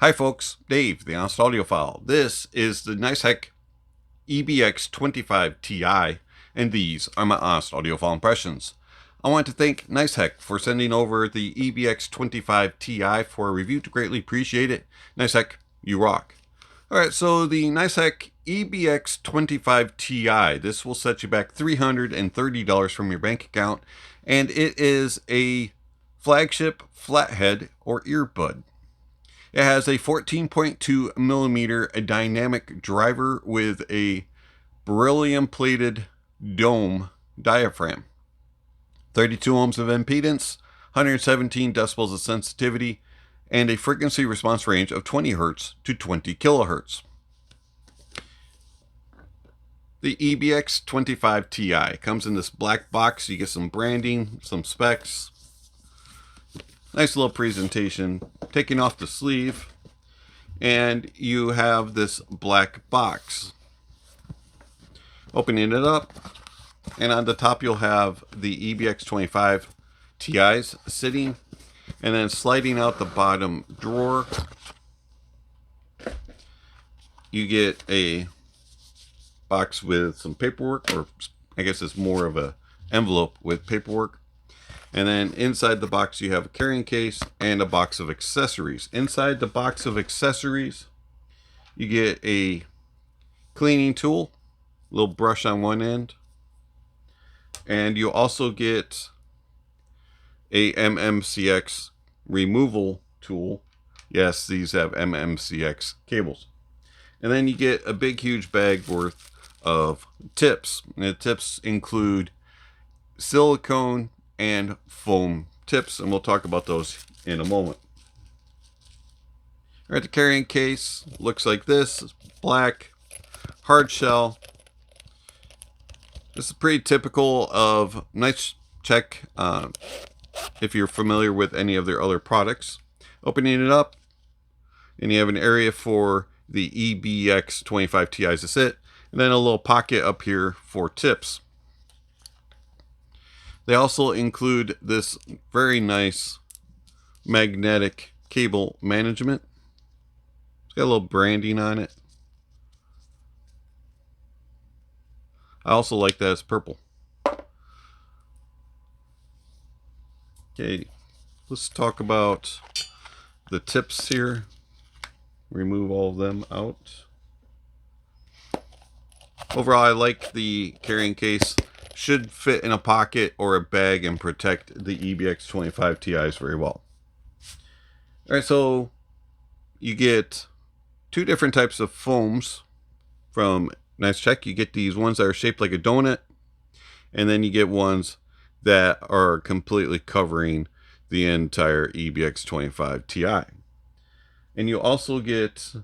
Hi folks, Dave, the Honest Audiophile. This is the NiceHCK EBX25Ti, and these are my Honest Audiophile impressions. I want to thank NiceHCK for sending over the EBX25Ti for a review. To greatly appreciate it. NiceHCK, you rock. Alright, so the NiceHCK EBX25Ti, this will set you back $330 from your bank account, and it is a flagship flathead or earbud. It has a 14.2 millimeter dynamic driver with a beryllium plated dome diaphragm, 32 ohms of impedance, 117 decibels of sensitivity, and a frequency response range of 20 Hz to 20 kHz. The EBX25Ti comes in this black box. You get some branding, some specs. Nice little presentation. Taking off the sleeve, and you have this black box. Opening it up, and on the top you'll have the EBX25Ti's sitting, and then sliding out the bottom drawer, you get a box with some paperwork, or I guess it's more of a envelope with paperwork. And then inside the box you have a carrying case and a box of accessories. Inside the box of accessories you get a cleaning tool, a little brush on one end, and you also get a NiceHCK removal tool. Yes, these have NiceHCK cables. And then you get a big huge bag worth of tips. And the tips include silicone and foam tips, and we'll talk about those in a moment. All right, the carrying case looks like this. It's black, hard shell. This is pretty typical of NiceHCK, if you're familiar with any of their other products. Opening it up, and you have an area for the EBX25Ti's to sit, and then a little pocket up here for tips. They also include this very nice magnetic cable management. It's got a little branding on it. I also like that it's purple. Okay, let's talk about the tips here. Remove all of them out. Overall, I like the carrying case. Should fit in a pocket or a bag and protect the EBX25Ti's very well. Alright, so you get two different types of foams from NiceHCK. You get these ones that are shaped like a donut, and then you get ones that are completely covering the entire EBX25Ti. And you also get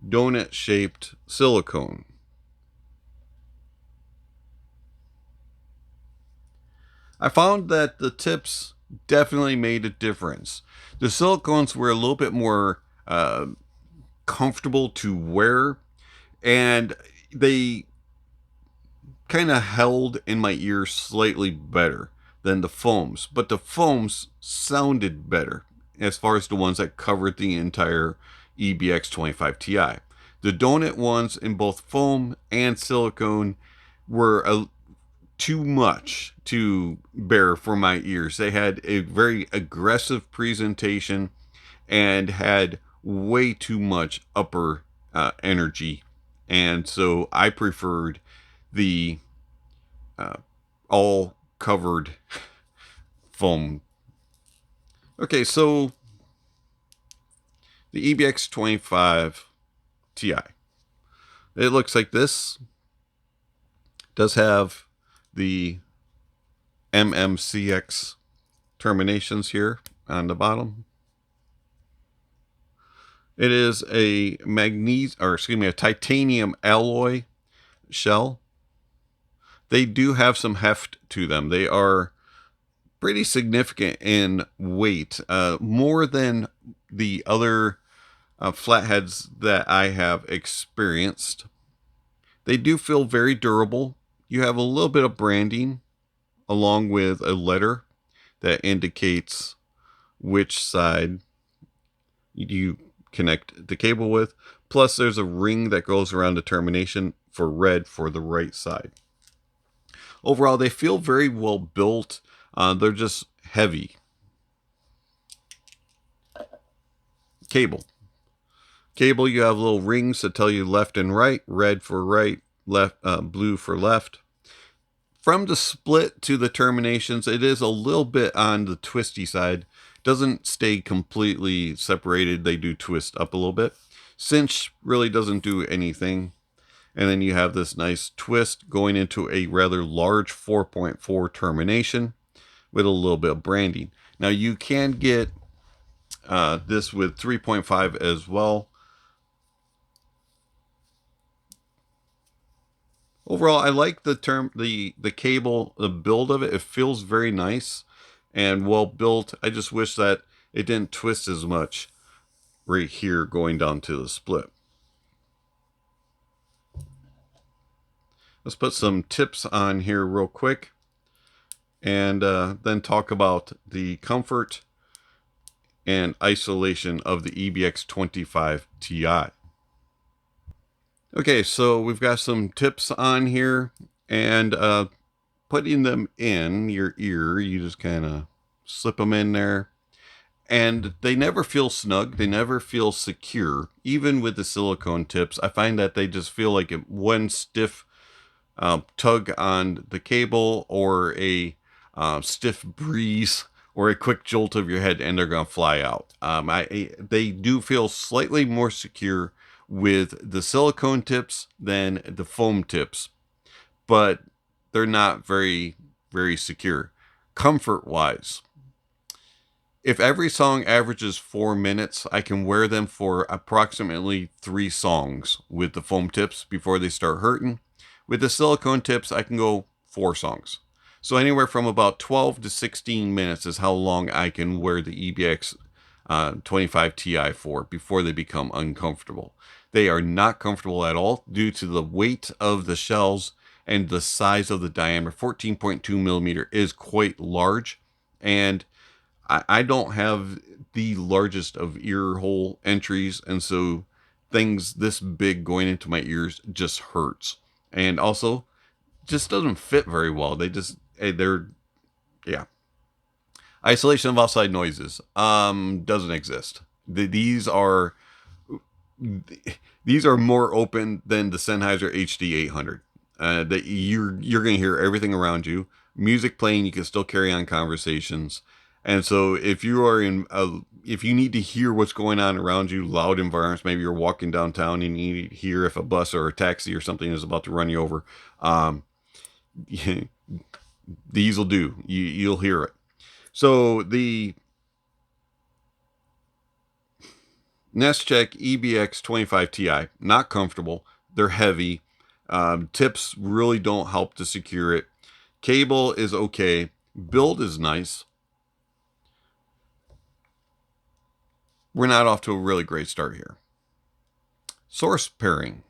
donut shaped silicone. I found that the tips definitely made a difference. The silicones were a little bit more comfortable to wear, and they kind of held in my ear slightly better than the foams, but the foams sounded better as far as the ones that covered the entire EBX25Ti. The donut ones in both foam and silicone were too much to bear for my ears. They had a very aggressive presentation and had way too much upper energy, and so I preferred the all covered foam. Okay, so the EBX25Ti, it looks like this. It does have the NiceHCK terminations here on the bottom. It is a a titanium alloy shell. They do have some heft to them. They are pretty significant in weight, more than the other flatheads that I have experienced. They do feel very durable. You have a little bit of branding along with a letter that indicates which side you connect the cable with. Plus there's a ring that goes around the termination for red for the right side. Overall, they feel very well built. They're just heavy. Cable, you have little rings that tell you left and right, red for right, left, blue for left. From the split to the terminations, it is a little bit on the twisty side. Doesn't stay completely separated. They do twist up a little bit. Cinch really doesn't do anything. And then you have this nice twist going into a rather large 4.4 termination with a little bit of branding. Now you can get this with 3.5 as well. Overall, I like the cable, the build of it. It feels very nice and well built. I just wish that it didn't twist as much right here going down to the split. Let's put some tips on here real quick and then talk about the comfort and isolation of the EBX25Ti. Okay, so we've got some tips on here, and putting them in your ear, you just kind of slip them in there, and they never feel snug. They never feel secure. Even with the silicone tips, I find that they just feel like one stiff tug on the cable or a stiff breeze or a quick jolt of your head and they're going to fly out. They do feel slightly more secure with the silicone tips than the foam tips, but they're not very, very secure. Comfort wise, if every song averages 4 minutes, I can wear them for approximately 3 songs with the foam tips before they start hurting. With the silicone tips, I can go 4 songs. So anywhere from about 12 to 16 minutes is how long I can wear the EBX25Ti for before they become uncomfortable. They are not comfortable at all due to the weight of the shells and the size of the diameter. 14.2 millimeter is quite large, and I don't have the largest of ear hole entries, and so things this big going into my ears just hurts. And also just doesn't fit very well. Yeah. Isolation of outside noises doesn't exist. These are more open than the Sennheiser HD 800. That you're going to hear everything around you. Music playing, you can still carry on conversations. And so if you are if you need to hear what's going on around you, loud environments, maybe you're walking downtown and you need to hear if a bus or a taxi or something is about to run you over, these will do. You'll hear it. So the NiceHCK EBX25Ti, not comfortable. They're heavy. Tips really don't help to secure it. Cable is okay. Build is nice. We're not off to a really great start here. Source pairing.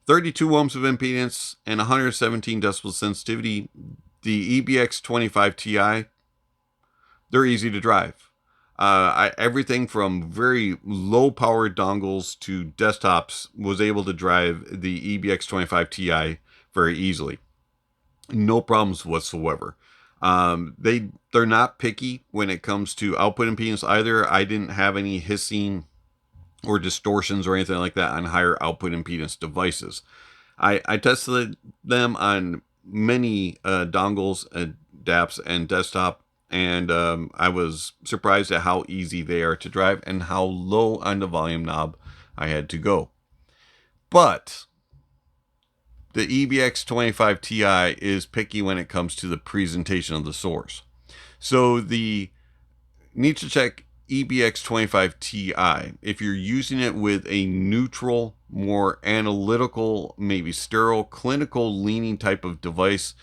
32 ohms of impedance and 117 decibel sensitivity. The EBX25Ti, they're easy to drive. Everything from very low powered dongles to desktops was able to drive the EBX25Ti very easily. No problems whatsoever. They're not picky when it comes to output impedance either. I didn't have any hissing or distortions or anything like that on higher output impedance devices. I tested them on many dongles, DAPs, and desktop, and I was surprised at how easy they are to drive and how low on the volume knob I had to go. But the EBX25Ti is picky when it comes to the presentation of the source. So the NiceHCK EBX25Ti, if you're using it with a neutral, more analytical, maybe sterile, clinical leaning type of device,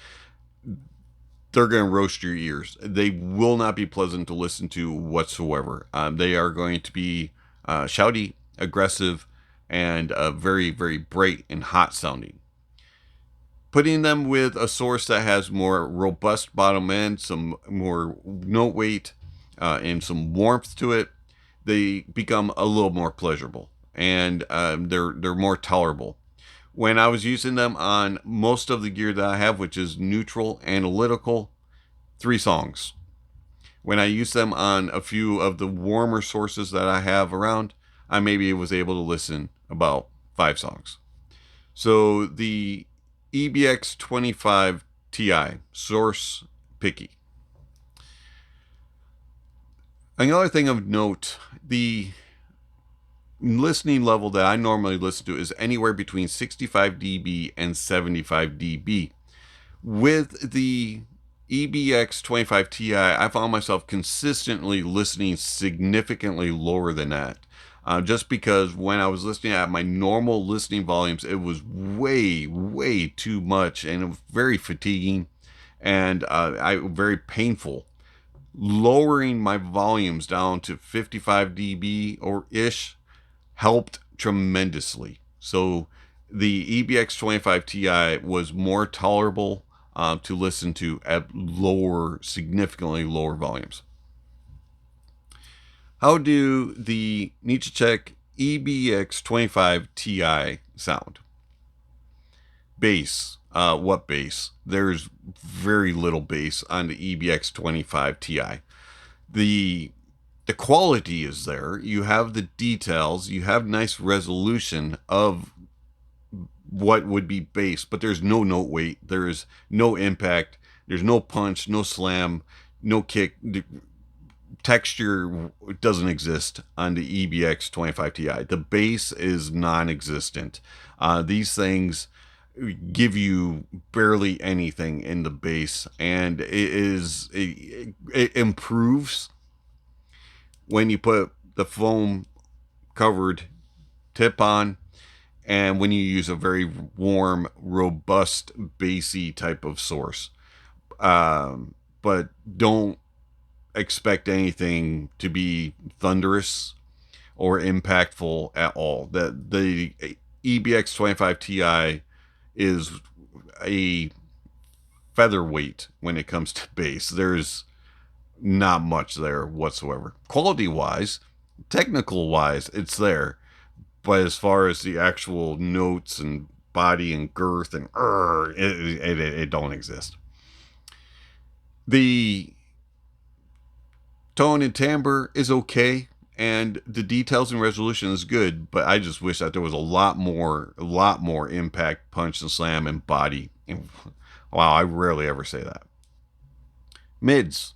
they're going to roast your ears. They will not be pleasant to listen to whatsoever. They are going to be shouty, aggressive, and very, very bright and hot sounding. Putting them with a source that has more robust bottom end, some more note weight, and some warmth to it, they become a little more pleasurable, and they're more tolerable. When I was using them on most of the gear that I have, which is neutral, analytical, 3 songs. When I use them on a few of the warmer sources that I have around, I maybe was able to listen about 5 songs. So the EBX25Ti, source picky. Another thing of note, the listening level that I normally listen to is anywhere between 65 dB and 75 dB. With the EBX25Ti, I found myself consistently listening significantly lower than that. Just because when I was listening at my normal listening volumes, it was way too much, and it was very fatiguing and very painful. Lowering my volumes down to 55 dB or ish helped tremendously. So the EBX25Ti was more tolerable to listen to at significantly lower volumes. How do the NiceHCK EBX25Ti sound? Bass. What bass? There's very little bass on the EBX25Ti. The quality is there. You have the details. You have nice resolution of what would be bass, but there's no note weight. There is no impact. There's no punch, no slam, no kick. The texture doesn't exist on the EBX25Ti. The bass is non-existent. These things give you barely anything in the bass, and it improves when you put the foam covered tip on, and when you use a very warm, robust, bassy type of source. But don't expect anything to be thunderous or impactful at all. The EBX25Ti is a featherweight when it comes to bass. There's not much there whatsoever. Quality wise, technical wise, it's there. But as far as the actual notes and body and girth and it don't exist. The tone and timbre is okay, and the details and resolution is good, but I just wish that there was a lot more impact, punch and slam, and body. And, wow, I rarely ever say that. Mids.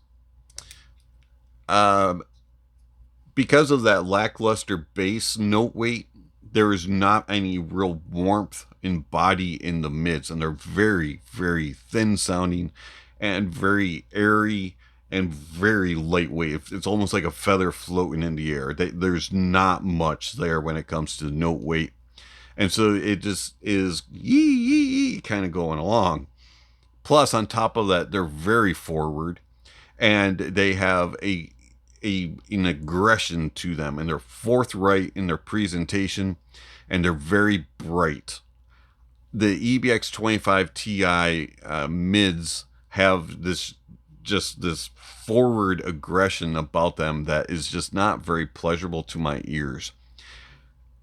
Because of that lackluster bass note weight, there is not any real warmth and body in the mids, and they're very thin sounding and very airy and very lightweight. It's almost like a feather floating in the air. There's not much there when it comes to note weight, and so it just is yee kind of going along. Plus, on top of that, they're very forward, and they have an aggression to them, and they're forthright in their presentation, and they're very bright. The EBX25Ti mids have this forward aggression about them that is just not very pleasurable to my ears.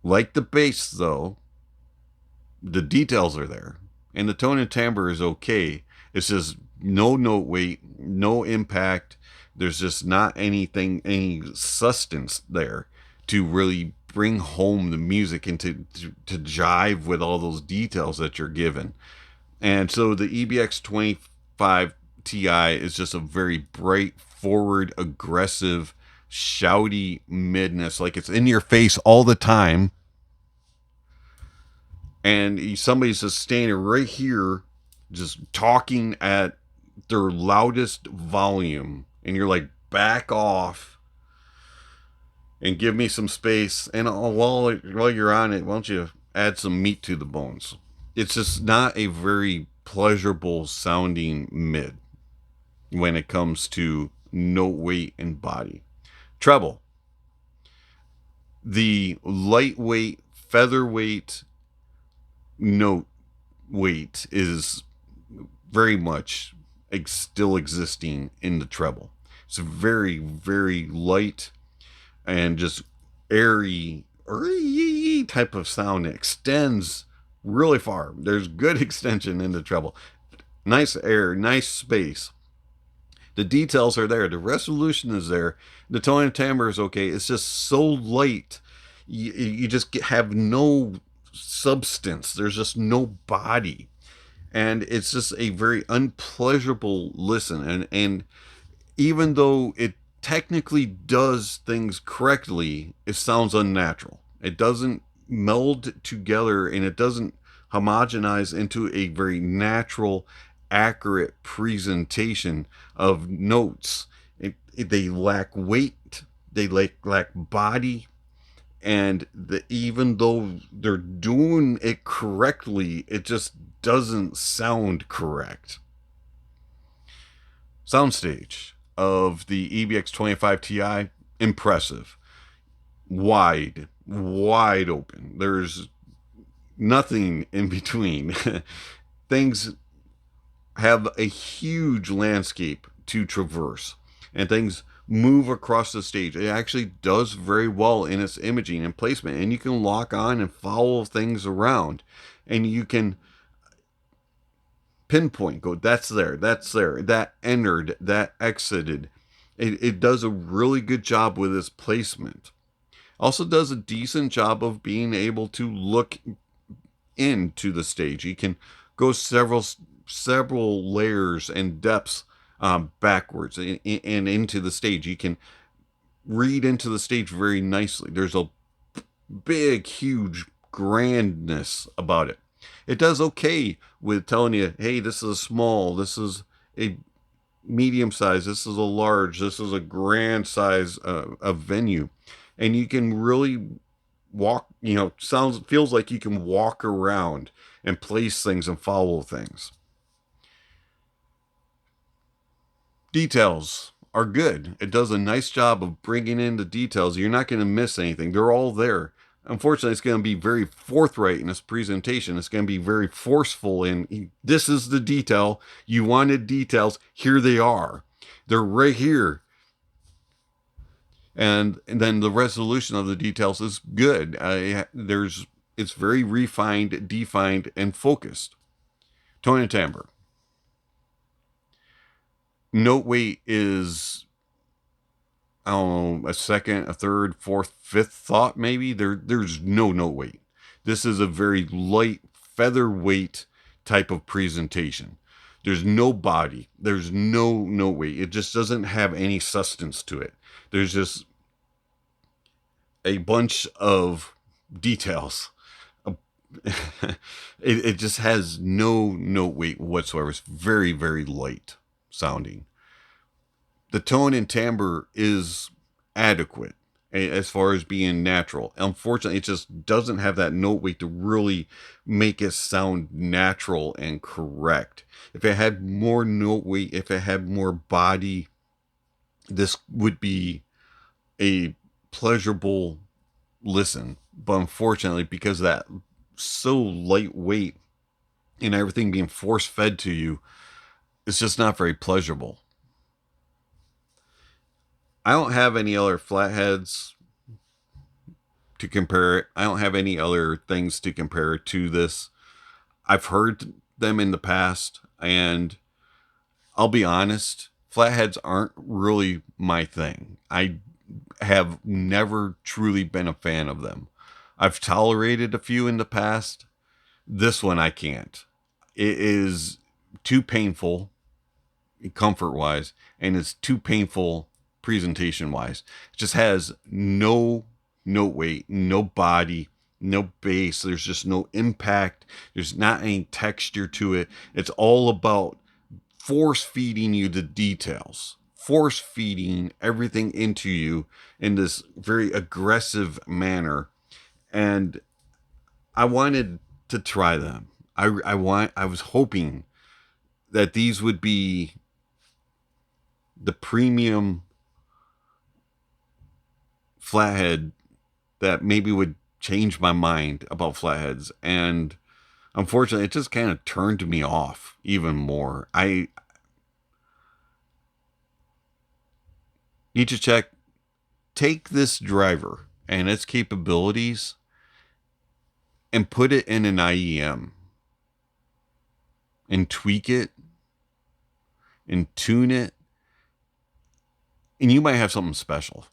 Like the bass, though, the details are there, and the tone and timbre is okay. It's just no note weight, no impact. There's just not any substance there to really bring home the music and to jive with all those details that you're given. And so the EBX25Ti is just a very bright, forward, aggressive, shouty midness, like it's in your face all the time. And somebody's just standing right here, just talking at their loudest volume. And you're like, back off and give me some space. And while you're on it, why don't you add some meat to the bones? It's just not a very pleasurable sounding mid when it comes to note weight and body. Treble. The lightweight, featherweight note weight is very much still existing in the treble. It's very light, and just airy type of sound. It extends really far. There's good extension in the treble. Nice air, nice space. The details are there. The resolution is there. The tone and timbre is okay. It's just so light. You just have no substance. There's just no body. And it's just a very unpleasurable listen. And even though it technically does things correctly, it sounds unnatural. It doesn't meld together, and it doesn't homogenize into a very natural, accurate presentation of notes. They lack weight, they lack body, and even though they're doing it correctly, it just doesn't sound correct. Soundstage of the EBX25Ti, impressive. Wide open. There's nothing in between. Things have a huge landscape to traverse, and things move across the stage. It actually does very well in its imaging and placement, and you can lock on and follow things around, and you can pinpoint, go, that's there, that entered, that exited. It does a really good job with its placement. Also does a decent job of being able to look into the stage. You can go several layers and depths backwards and into the stage. You can read into the stage very nicely. There's a big, huge grandness about it. It does okay with telling you, hey, this is a small, this is a medium size, this is a large, this is a grand size of venue. And you can really walk, feels like you can walk around and place things and follow things. Details are good. It does a nice job of bringing in the details. You're not going to miss anything. They're all there. Unfortunately, it's going to be very forthright in its presentation. It's going to be very forceful in, this is the detail. You wanted details. Here they are. They're right here. And then the resolution of the details is good. It's very refined, defined, and focused. Tone and timbre. Note weight is, I don't know, a second, a third, fourth, fifth thought maybe. There's no note weight. This is a very light, featherweight type of presentation. There's no body. There's no note weight. It just doesn't have any substance to it. There's just a bunch of details. It just has no note weight whatsoever. It's very, very light sounding. The tone and timbre is adequate as far as being natural. Unfortunately, it just doesn't have that note weight to really make it sound natural and correct. If it had more note weight, if it had more body, this would be a pleasurable listen. But unfortunately, because of that so lightweight and everything being force fed to you, it's just not very pleasurable. I don't have any other flatheads to compare it. I don't have any other things to compare it to this. I've heard them in the past, and I'll be honest, flatheads aren't really my thing. I have never truly been a fan of them. I've tolerated a few in the past. This one I can't. It is too painful comfort-wise, and it's too painful presentation-wise. It just has no note weight, no body, no bass. There's just no impact. There's not any texture to it. It's all about force-feeding you the details, force-feeding everything into you in this very aggressive manner. And I wanted to try them. I was hoping that these would be the premium flathead that maybe would change my mind about flatheads. And unfortunately, it just kind of turned me off even more. NiceHCK take this driver and its capabilities and put it in an IEM and tweak it and tune it, and you might have something special.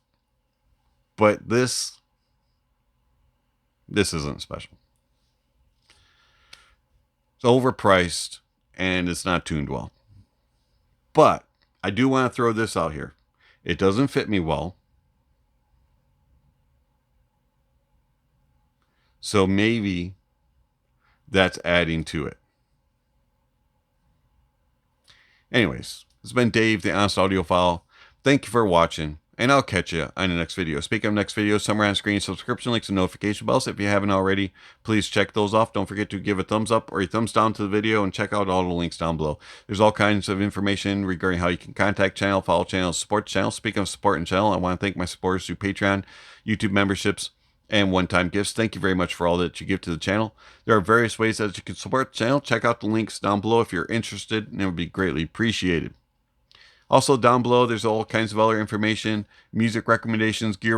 But this isn't special. It's overpriced and it's not tuned well. But I do want to throw this out here. It doesn't fit me well. So maybe that's adding to it. Anyways, it's been Dave, the Honest Audiophile. Thank you for watching, and I'll catch you on the next video. Speaking of next video, somewhere on screen, subscription links and notification bells. If you haven't already, please check those off. Don't forget to give a thumbs up or a thumbs down to the video, and check out all the links down below. There's all kinds of information regarding how you can contact channel, follow channel, support channel. Speaking of support and channel, I want to thank my supporters through Patreon, YouTube memberships, and one-time gifts. Thank you very much for all that you give to the channel. There are various ways that you can support the channel. Check out the links down below if you're interested, and it would be greatly appreciated. Also down below, there's all kinds of other information, music recommendations, gear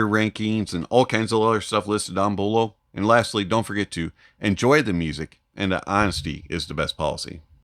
rankings, and all kinds of other stuff listed down below. And lastly, don't forget to enjoy the music, and that honesty is the best policy.